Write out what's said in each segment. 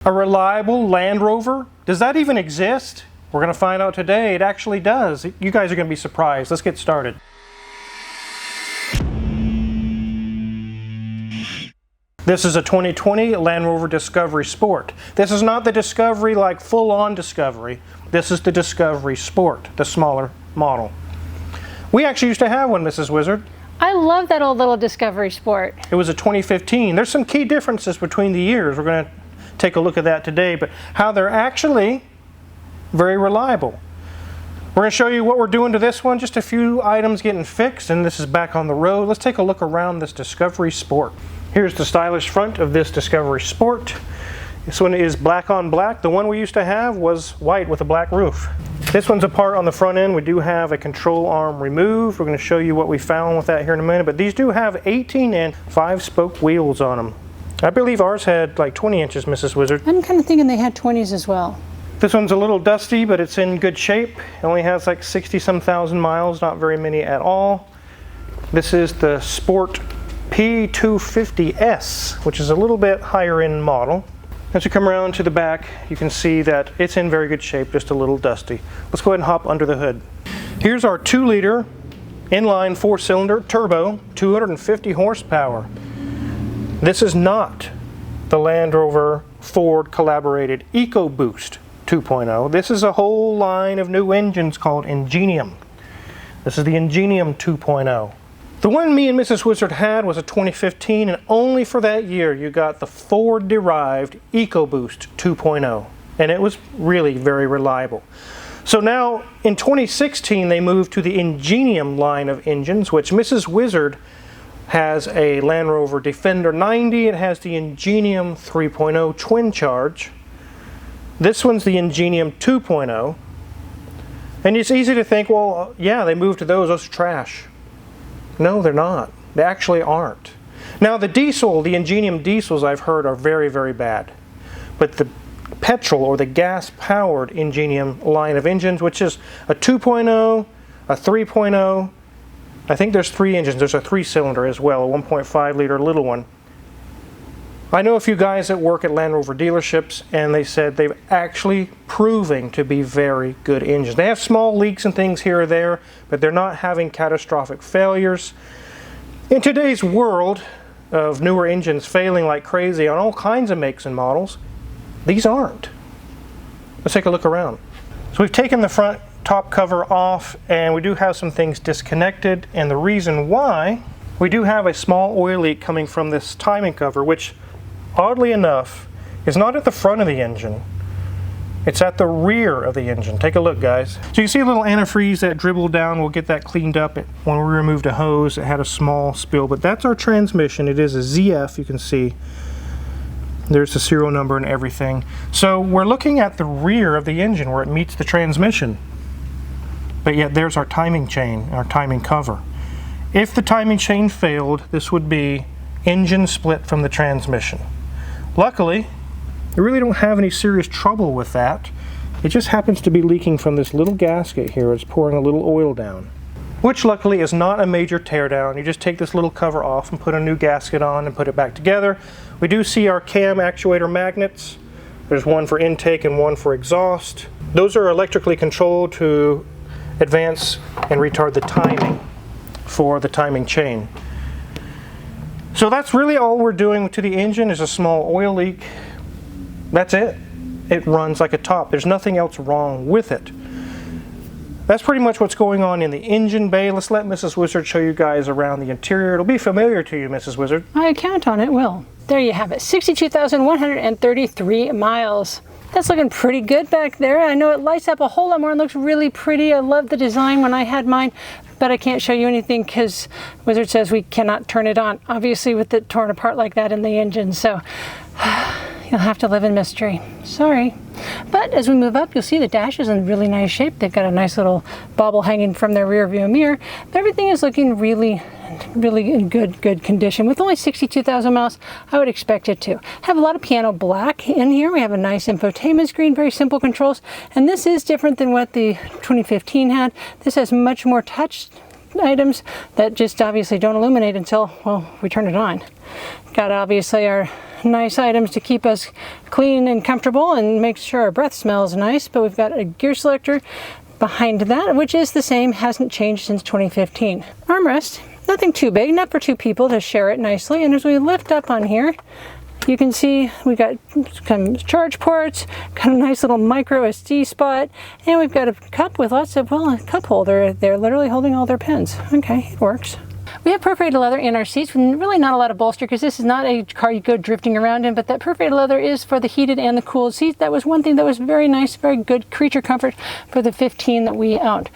A reliable Land Rover? Does that even exist? We're going to find out today. It actually does. You guys are going to be surprised. Let's get started. This is a 2020 Land Rover Discovery Sport. This is not the Discovery like full-on Discovery. This is the Discovery Sport, the smaller model. We actually used to have one, Mrs. Wizard. I love that old little Discovery Sport. It was a 2015. There's some key differences between the years. We're going to take a look at that today, but how they're actually very reliable. We're going to show you what we're doing to this one, just a few items getting fixed, and this is back on the road. Let's take a look around this Discovery Sport. Here's the stylish front of this Discovery Sport. This one is black on black. The one we used to have was white with a black roof. This one's apart on the front end. We do have a control arm removed. We're going to show you what we found with that here in a minute, but these do have 18-inch 5-spoke wheels on them. I believe ours had like 20 inches, Mrs. Wizard. I'm kind of thinking they had 20s as well. This one's a little dusty, but it's in good shape. It only has like 60-some thousand miles, not very many at all. This is the Sport P250S, which is a little bit higher end model. As you come around to the back, you can see that it's in very good shape, just a little dusty. Let's go ahead and hop under the hood. Here's our 2-liter inline 4-cylinder turbo, 250 horsepower. This is not the Land Rover Ford collaborated EcoBoost 2.0. This is a whole line of new engines called Ingenium. This is the Ingenium 2.0. The one me and Mrs. Wizard had was a 2015, and only for that year you got the Ford-derived EcoBoost 2.0, and it was really very reliable. So now in 2016 they moved to the Ingenium line of engines, which Mrs. Wizard has a Land Rover Defender 90. It has the Ingenium 3.0 twin charge. This one's the Ingenium 2.0. And it's easy to think, well, yeah, they moved to those are trash. No, they're not. They actually aren't. Now the diesel, the Ingenium diesels I've heard are very, very bad. But the petrol or the gas-powered Ingenium line of engines, which is a 2.0, a 3.0, I think there's 3 engines. There's a 3-cylinder as well, a 1.5 liter little one. I know a few guys that work at Land Rover dealerships, and they said they've actually proving to be very good engines. They have small leaks and things here or there, but they're not having catastrophic failures. In today's world of newer engines failing like crazy on all kinds of makes and models, these aren't. Let's take a look around. So we've taken the front top cover off, and we do have some things disconnected, and the reason why, we do have a small oil leak coming from this timing cover, which oddly enough is not at the front of the engine, it's at the rear of the engine. Take a look, guys. So you see a little antifreeze that dribbled down. We'll get that cleaned up. When we removed a hose, it had a small spill, but that's our transmission. It is a ZF, you can see. There's the serial number and everything. So we're looking at the rear of the engine where it meets the transmission. But yet there's our timing chain, our timing cover. If the timing chain failed, this would be engine split from the transmission. Luckily, we really don't have any serious trouble with that. It just happens to be leaking from this little gasket here. It's pouring a little oil down, which luckily is not a major teardown. You just take this little cover off and put a new gasket on and put it back together. We do see our cam actuator magnets. There's one for intake and one for exhaust. Those are electrically controlled to advance and retard the timing for the timing chain. So that's really all we're doing to the engine is a small oil leak. That's it. It runs like a top. There's nothing else wrong with it. That's pretty much what's going on in the engine bay. Let's let Mrs. Wizard show you guys around the interior. It'll be familiar to you, Mrs. Wizard. I count on it will. There you have it, 62,133 miles. That's looking pretty good back there. I know it lights up a whole lot more and looks really pretty. I love the design when I had mine, but I can't show you anything because Wizard says we cannot turn it on, obviously with it torn apart like that in the engine. So you'll have to live in mystery. Sorry. But as we move up, you'll see the dash is in really nice shape. They've got a nice little bobble hanging from their rear view mirror. But everything is looking really in good condition. With only 62,000 miles, I would expect it to. Have a lot of piano black in here. We have a nice infotainment screen, very simple controls. And this is different than what the 2015 had. This has much more touch items that just obviously don't illuminate until, well, we turn it on. Got obviously our nice items to keep us clean and comfortable and make sure our breath smells nice. But we've got a gear selector behind that, which is the same, hasn't changed since 2015. Armrest, nothing too big, enough for two people to share it nicely. And as we lift up on here, you can see we got some charge ports, got a nice little micro SD spot, and we've got a cup with lots of, well, a cup holder. They're literally holding all their pens. Okay, it works. We have perforated leather in our seats, really not a lot of bolster because this is not a car you go drifting around in, but that perforated leather is for the heated and the cooled seats. That was one thing that was very nice, very good creature comfort for the 15 that we owned.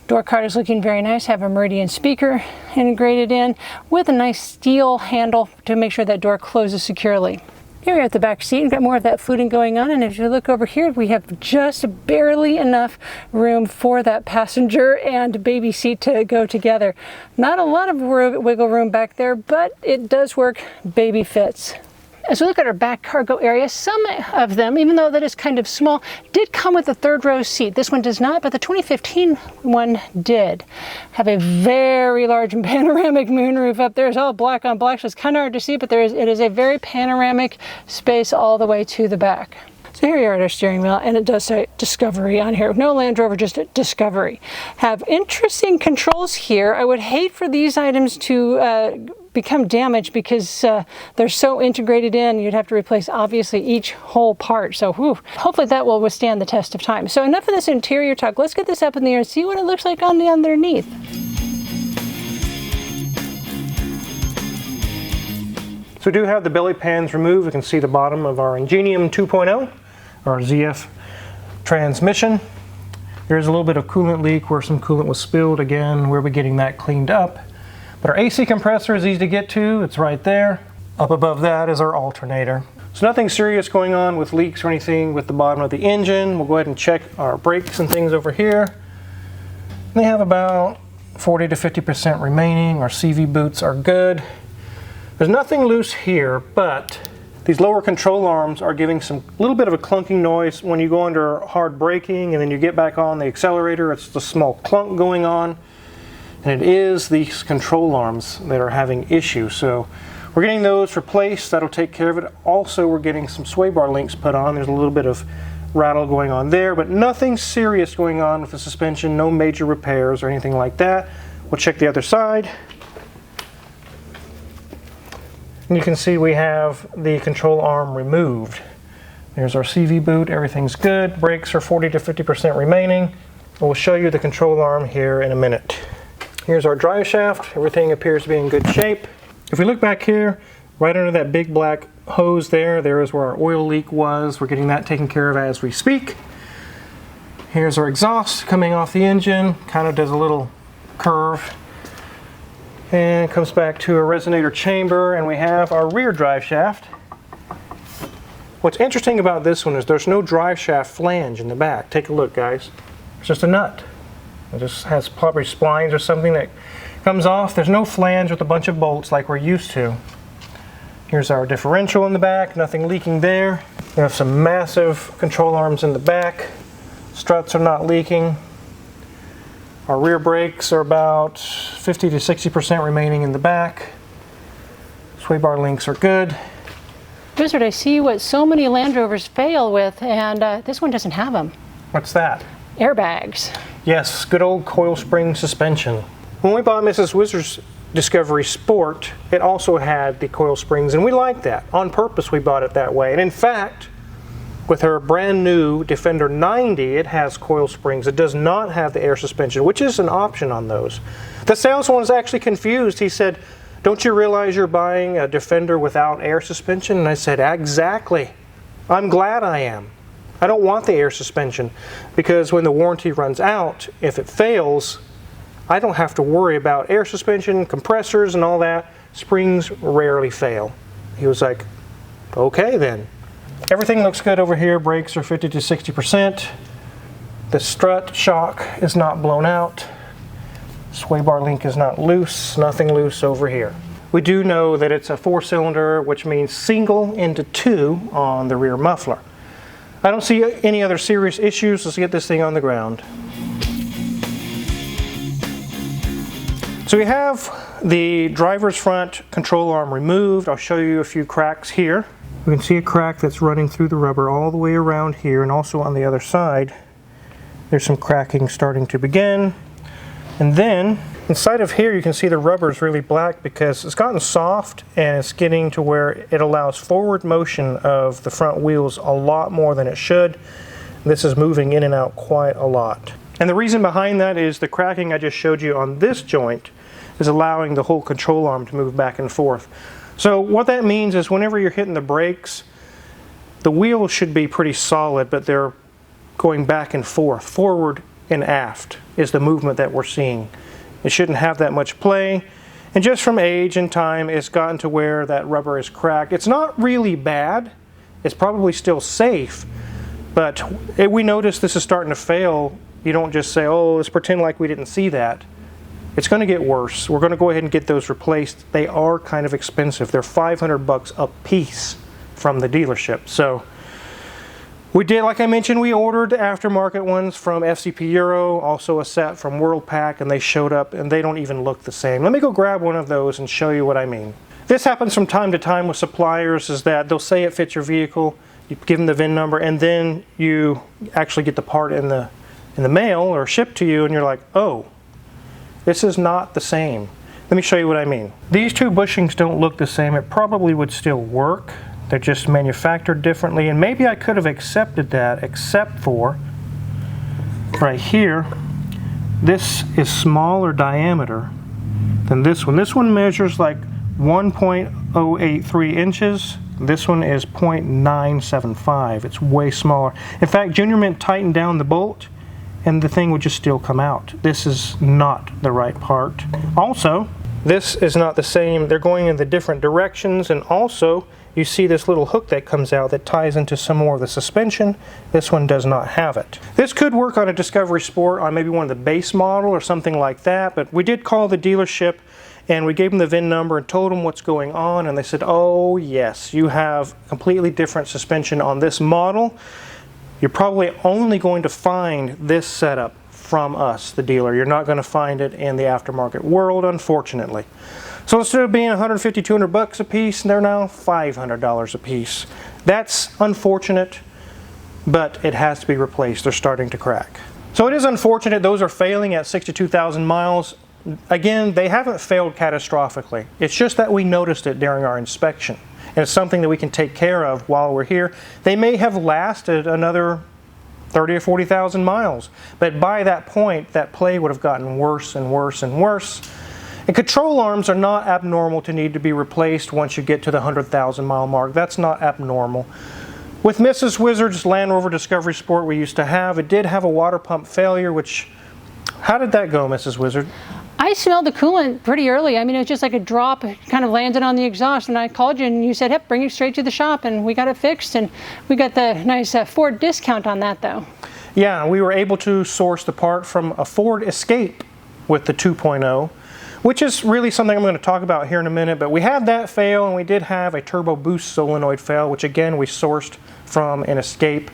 Door card is looking very nice, have a Meridian speaker integrated in with a nice steel handle to make sure that door closes securely. Here we are at the back seat, we've got more of that fluting going on, and if you look over here, we have just barely enough room for that passenger and baby seat to go together. Not a lot of wiggle room back there, but it does work, baby fits. As we look at our back cargo area, some of them, even though that is kind of small, did come with a third row seat. This one does not, but the 2015 one did. Have a very large panoramic moonroof up there. It's all black on black, so it's kind of hard to see, but it is a very panoramic space all the way to the back. So here we are at our steering wheel, and it does say Discovery on here. No Land Rover, just Discovery. Have interesting controls here. I would hate for these items to become damaged because they're so integrated in. You'd have to replace obviously each whole part. So hopefully that will withstand the test of time. So enough of this interior talk. Let's get this up in the air and see what it looks like on the underneath. So we do have the belly pans removed. We can see the bottom of our Ingenium 2.0, our ZF transmission. There's a little bit of coolant leak where some coolant was spilled. Again, we'll be getting that cleaned up. But our AC compressor is easy to get to. It's right there. Up above that is our alternator. So nothing serious going on with leaks or anything with the bottom of the engine. We'll go ahead and check our brakes and things over here. They have about 40 to 50% remaining. Our CV boots are good. There's nothing loose here, but these lower control arms are giving some little bit of a clunking noise when you go under hard braking and then you get back on the accelerator. It's the small clunk going on. And it is these control arms that are having issues. So we're getting those replaced. That'll take care of it. Also, we're getting some sway bar links put on. There's a little bit of rattle going on there, but nothing serious going on with the suspension. No major repairs or anything like that. We'll check the other side. And you can see we have the control arm removed. There's our CV boot. Everything's good. Brakes are 40 to 50% remaining. We'll show you the control arm here in a minute. Here's our drive shaft. Everything appears to be in good shape. If we look back here, right under that big black hose there is where our oil leak was. We're getting that taken care of as we speak. Here's our exhaust coming off the engine. Kind of does a little curve. And comes back to a resonator chamber, and we have our rear drive shaft. What's interesting about this one is there's no drive shaft flange in the back. Take a look, guys. It's just a nut. It just has probably splines or something that comes off. There's no flange with a bunch of bolts like we're used to. Here's our differential in the back, nothing leaking there. We have some massive control arms in the back. Struts are not leaking. Our rear brakes are about 50 to 60% remaining in the back. Sway bar links are good. Wizard, I see what so many Land Rovers fail with, and this one doesn't have them. What's that? Airbags. Yes, good old coil spring suspension. When we bought Mrs. Wizard's Discovery Sport, it also had the coil springs, and we liked that. On purpose, we bought it that way. And in fact, with her brand new Defender 90, it has coil springs. It does not have the air suspension, which is an option on those. The salesman was actually confused. He said, "Don't you realize you're buying a Defender without air suspension?" And I said, "Exactly. I'm glad I am. I don't want the air suspension because when the warranty runs out, if it fails, I don't have to worry about air suspension, compressors, and all that. Springs rarely fail." He was like, "Okay then." Everything looks good over here. Brakes are 50 to 60%. The strut shock is not blown out. Sway bar link is not loose. Nothing loose over here. We do know that it's a 4-cylinder, which means single into 2 on the rear muffler. I don't see any other serious issues. Let's get this thing on the ground. So we have the driver's front control arm removed. I'll show you a few cracks here. We can see a crack that's running through the rubber all the way around here, and also on the other side there's some cracking starting to begin. And then inside of here you can see the rubber is really black because it's gotten soft and it's getting to where it allows forward motion of the front wheels a lot more than it should. This is moving in and out quite a lot. And the reason behind that is the cracking I just showed you on this joint is allowing the whole control arm to move back and forth. So what that means is whenever you're hitting the brakes, the wheels should be pretty solid, but they're going back and forth, forward and aft is the movement that we're seeing. It shouldn't have that much play, and just from age and time it's gotten to where that rubber is cracked. It's not really bad, it's probably still safe, but if we notice this is starting to fail, you don't just say, oh, let's pretend like we didn't see that. It's going to get worse. We're going to go ahead and get those replaced. They are kind of expensive. They're $500 a piece from the dealership. So we did, like I mentioned, we ordered aftermarket ones from FCP Euro, also a set from Worldpac, and they showed up and they don't even look the same. Let me go grab one of those and show you what I mean. This happens from time to time with suppliers, is that they'll say it fits your vehicle, you give them the VIN number, and then you actually get the part in the mail or shipped to you and you're like, oh, this is not the same. Let me show you what I mean. These two bushings don't look the same. It probably would still work. They're just manufactured differently, and maybe I could have accepted that, except for right here, this is smaller diameter than this one. This one measures like 1.083 inches. This one is 0.975. It's way smaller. In fact, Junior Mint tightened down the bolt and the thing would just still come out. This is not the right part. Also, this is not the same. They're going in the different directions, and also you see this little hook that comes out that ties into some more of the suspension. This one does not have it. This could work on a Discovery Sport, on maybe one of the base model or something like that, but we did call the dealership and we gave them the VIN number and told them what's going on, and they said, oh yes, you have completely different suspension on this model. You're probably only going to find this setup from us, the dealer. You're not going to find it in the aftermarket world, unfortunately. So instead of being $150, $200 a piece, they're now $500 a piece. That's unfortunate, but it has to be replaced. They're starting to crack. So it is unfortunate those are failing at 62,000 miles. Again, they haven't failed catastrophically. It's just that we noticed it during our inspection. And it's something that we can take care of while we're here. They may have lasted another 30 or 40,000 miles, but by that point, that play would have gotten worse and worse and worse. And control arms are not abnormal to need to be replaced once you get to the 100,000 mile mark. That's not abnormal. With Mrs. Wizard's Land Rover Discovery Sport we used to have, it did have a water pump failure, which, how did that go, Mrs. Wizard? I smelled the coolant pretty early. I mean, it was just like a drop, it kind of landed on the exhaust, and I called you and you said, yep, bring it straight to the shop, and we got it fixed, and we got the nice Ford discount on that though. Yeah, we were able to source the part from a Ford Escape with the 2.0, which is really something I'm going to talk about here in a minute, but we had that fail, and we did have a turbo boost solenoid fail, which again we sourced from an Escape.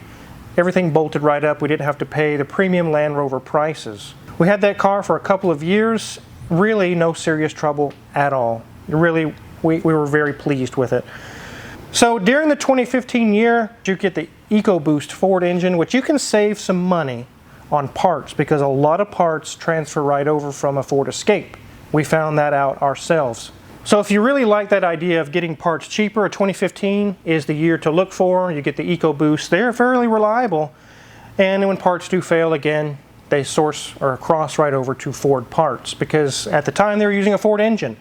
Everything bolted right up. We didn't have to pay the premium Land Rover prices. We had that car for a couple of years, really no serious trouble at all. Really, we were very pleased with it. So during the 2015 year, you get the EcoBoost Ford engine, which you can save some money on parts because a lot of parts transfer right over from a Ford Escape. We found that out ourselves. So if you really like that idea of getting parts cheaper, 2015 is the year to look for. You get the EcoBoost. They're fairly reliable, and when parts do fail again, they source or cross right over to Ford parts because at the time they were using a Ford engine.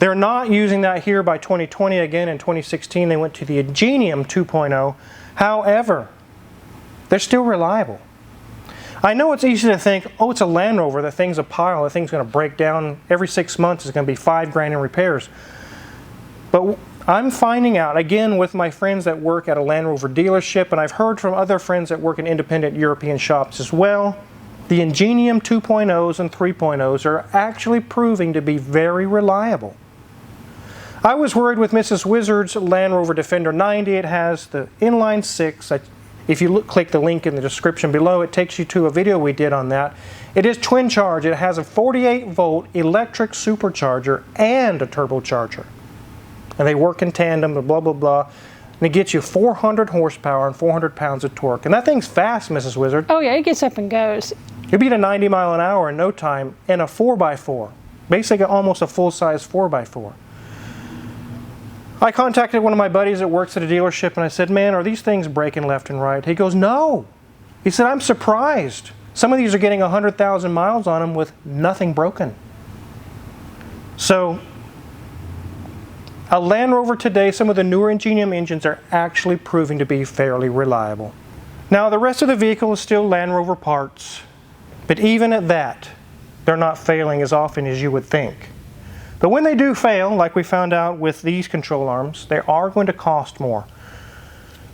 They're not using that here by 2020. Again, in 2016 they went to the Ingenium 2.0. However, they're still reliable. I know it's easy to think, oh, it's a Land Rover, that thing's a pile, that thing's going to break down every 6 months, it's going to be $5 grand in repairs. But I'm finding out, again, with my friends that work at a Land Rover dealership, and I've heard from other friends that work in independent European shops as well, the Ingenium 2.0s and 3.0s are actually proving to be very reliable. I was worried with Mrs. Wizard's Land Rover Defender 90. It has the inline 6. If you click the link in the description below, it takes you to a video we did on that. It is twin charge. It has a 48 volt electric supercharger and a turbocharger. And they work in tandem, blah, blah, blah. And it gets you 400 horsepower and 400 pounds of torque. And that thing's fast, Mrs. Wizard. Oh yeah, it gets up and goes. You'll be at a 90 mile an hour in no time in a 4x4. Basically almost a full-size 4x4. I contacted one of my buddies that works at a dealership and I said, man, are these things braking left and right? He goes, no. He said, I'm surprised. Some of these are getting 100,000 miles on them with nothing broken. So, a Land Rover today, some of the newer Ingenium engines are actually proving to be fairly reliable. Now, the rest of the vehicle is still Land Rover parts, but even at that, they're not failing as often as you would think. But when they do fail, like we found out with these control arms, they are going to cost more.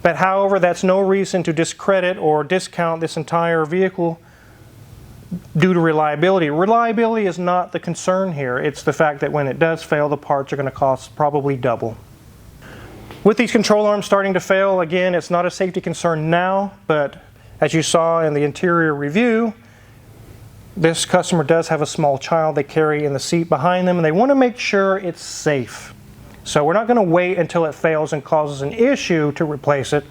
But however, that's no reason to discredit or discount this entire vehicle due to reliability. Reliability is not the concern here. It's the fact that when it does fail, the parts are going to cost probably double. With these control arms starting to fail, again, it's not a safety concern now, but as you saw in the interior review, this customer does have a small child they carry in the seat behind them, and they want to make sure it's safe. So we're not going to wait until it fails and causes an issue to replace it.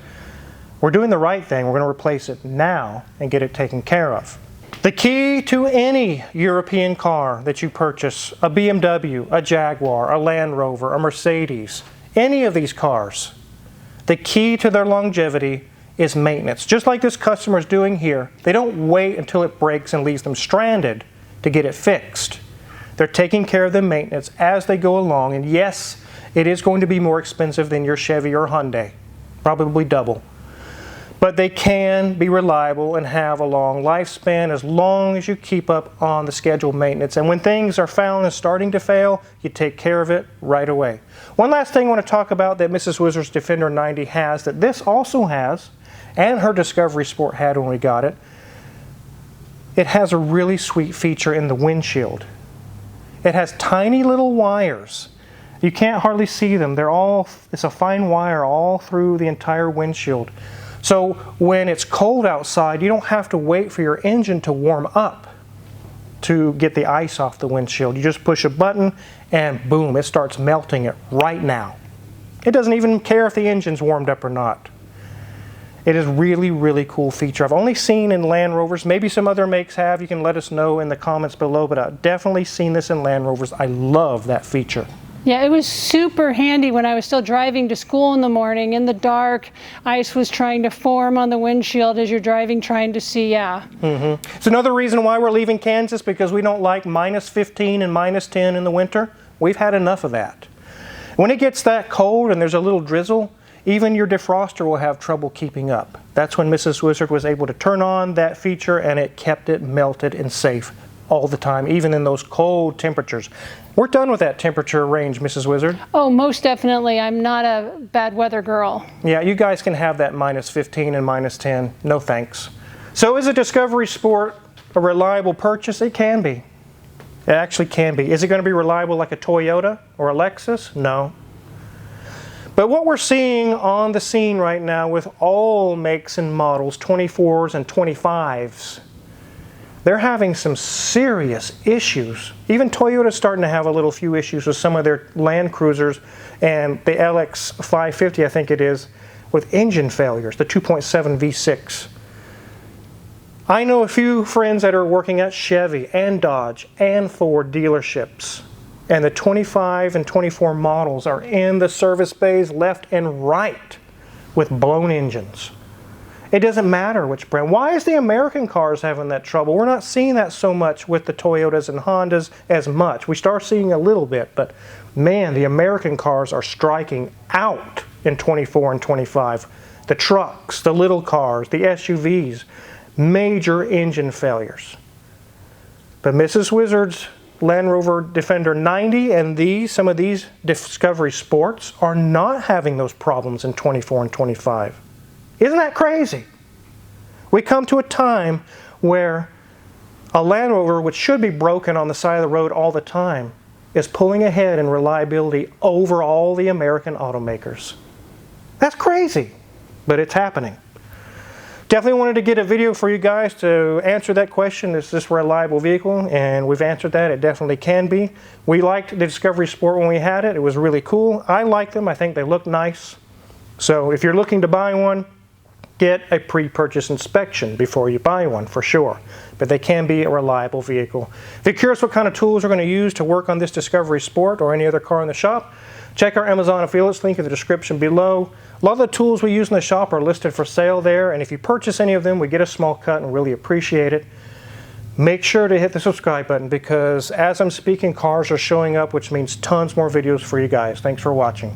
We're doing the right thing. We're going to replace it now and get it taken care of. The key to any European car that you purchase, a BMW, a Jaguar, a Land Rover, a Mercedes, any of these cars, the key to their longevity is maintenance. Just like this customer is doing here, they don't wait until it breaks and leaves them stranded to get it fixed. They're taking care of the maintenance as they go along, and yes, it is going to be more expensive than your Chevy or Hyundai, probably double. But they can be reliable and have a long lifespan as long as you keep up on the scheduled maintenance. And when things are found and starting to fail, you take care of it right away. One last thing I want to talk about that Mrs. Wizard's Defender 90 has, that this also has, and her Discovery Sport had when we got it, it has a really sweet feature in the windshield. It has tiny little wires. You can't hardly see them. It's a fine wire all through the entire windshield. So when it's cold outside, you don't have to wait for your engine to warm up to get the ice off the windshield. You just push a button and boom, it starts melting it right now. It doesn't even care if the engine's warmed up or not. It is really, really cool feature. I've only seen in Land Rovers. Maybe some other makes have. You can let us know in the comments below, but I've definitely seen this in Land Rovers. I love that feature. Yeah, it was super handy when I was still driving to school in the morning. In the dark, ice was trying to form on the windshield as you're driving, trying to see, yeah. It's another reason why we're leaving Kansas, because we don't like -15 and -10 in the winter. We've had enough of that. When it gets that cold and there's a little drizzle, even your defroster will have trouble keeping up. That's when Mrs. Wizard was able to turn on that feature and it kept it melted and safe all the time, even in those cold temperatures. We're done with that temperature range, Mrs. Wizard. Oh, most definitely. I'm not a bad weather girl. Yeah, you guys can have that -15 and -10. No thanks. So is a Discovery Sport a reliable purchase? It can be. It actually can be. Is it going to be reliable like a Toyota or a Lexus? No. But what we're seeing on the scene right now with all makes and models, 24s and 25s, they're having some serious issues. Even Toyota's starting to have a little few issues with some of their Land Cruisers and the LX 550, I think it is, with engine failures, the 2.7 V6. I know a few friends that are working at Chevy and Dodge and Ford dealerships, and the 25 and 24 models are in the service bays left and right with blown engines. It doesn't matter which brand. Why is the American cars having that trouble? We're not seeing that so much with the Toyotas and Hondas as much. We start seeing a little bit, but man, the American cars are striking out in 24 and 25. The trucks, the little cars, the SUVs, major engine failures. But Mrs. Wizard's Land Rover Defender 90 and some of these Discovery Sports are not having those problems in 24 and 25. Isn't that crazy? We come to a time where a Land Rover, which should be broken on the side of the road all the time, is pulling ahead in reliability over all the American automakers. That's crazy, but it's happening. Definitely wanted to get a video for you guys to answer that question. Is this a reliable vehicle? And we've answered that. It definitely can be. We liked the Discovery Sport when we had it. It was really cool. I like them. I think they look nice. So if you're looking to buy one, get a pre-purchase inspection before you buy one for sure. But they can be a reliable vehicle. If you're curious what kind of tools we're going to use to work on this Discovery Sport or any other car in the shop, check our Amazon affiliates link in the description below. A lot of the tools we use in the shop are listed for sale there, and if you purchase any of them, we get a small cut and really appreciate it. Make sure to hit the subscribe button because as I'm speaking, cars are showing up, which means tons more videos for you guys. Thanks for watching.